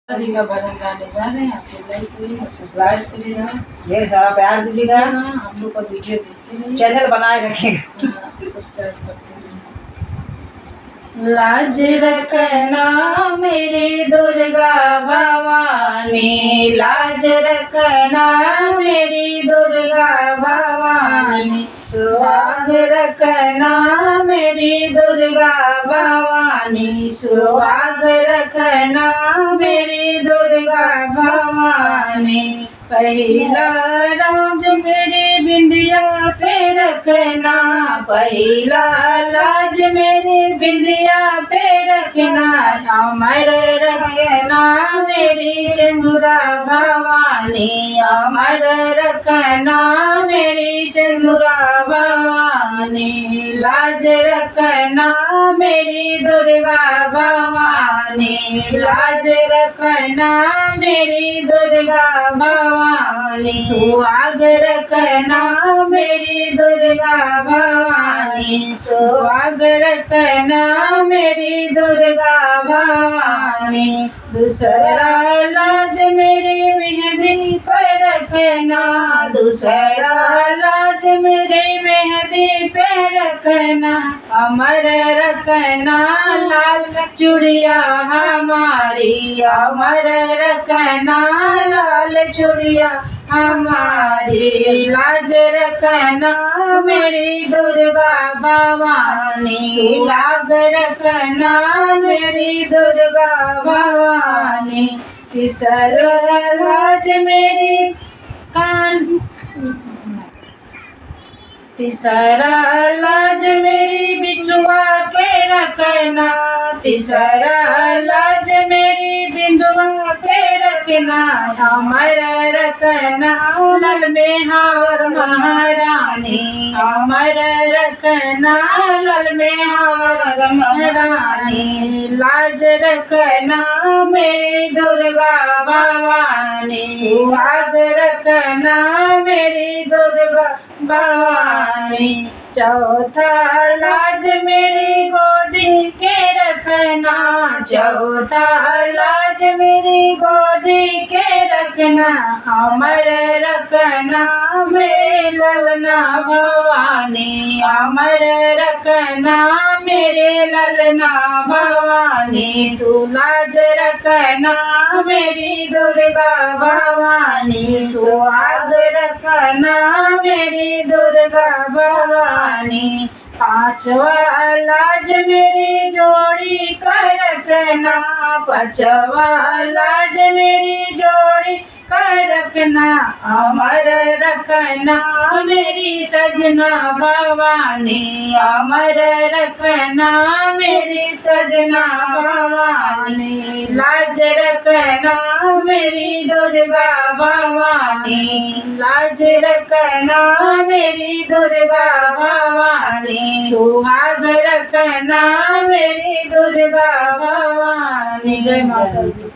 जी का भजन गाने जा रहे हैं, आपको लाइक करिएगा, सब्सक्राइब करिएगा, ढेर सारा प्यार दीजिएगा। हम लोग का वीडियो देखते रहिए, चैनल बनाए रखिएगा, सब्सक्राइब करते रहिए। लाज रखना मेरी दुर्गा भवानी, लाज रखना मेरी दुर्गा भवानी, सुहाग रखना मेरी दुर्गा भवानी, सुहाग रखना मेरी दुर्गा भवानी। पहला राज मेरी बिंदिया पे रखना, पहला लाज मेरी बिंदिया पे रखना, अमर रखना मेरी सिंदूरा भवानी, अमर रखना मेरी सिंदूरा भवानी, लाज रखना मेरी दुर्गा भवानी, लाज रखना मेरी दुर्गा भवानी, सुहाग रखना मेरी दुर्गा भवानी, सुहाग रखना मेरी दुर्गा भवानी। दूसरा लाज मेरी मेहंदी पर रखना, दूसरा लाज मेरी मेहंदी पे रखना, अमर रखना लाल चूड़िया हमारी, अमर रखना लाल चूड़िया हमारी, लाज रखना मेरी दुर्गा भवानी, सुहाग रखना मेरी दुर्गा भवानी। तीसरा लाज मेरी कान, तीसरा लाज मेरी बिछुआ के रखना, तीसरा लाज मेरी बिंदुआ पे रखना, अमर रखना लाल में हार महारानी, अमर रखना लाल में हार महारानी, लाज रखना मेरी दुर्गा भवानी, सुहाग रखना मेरी दुर्गा भवानी। चौथा लाज मेरी गोदी के रखना, चौथा लाज मेरी गोदी के रखना, अमर रखना मेरे ललना भवानी, अमर रखना मेरे ललना भवानी, तू लाज रखना मेरी दुर्गा भवानी, सुहाग रखना मेरी दुर्गा भवानी। पांचवा लाज मेरी जोड़ी कर रखना, पांचवा लाज मेरी जोड़ी कर रखना, अमर रखना मेरी सजना भवानी, अमर रखना मेरी सजना भवानी, लाज रखना मेरी दुर्गा भवानी, लाज रखना मेरी दुर्गा भवानी, सुहाग रखना मेरी दुर्गा भवानी। जय माता दी।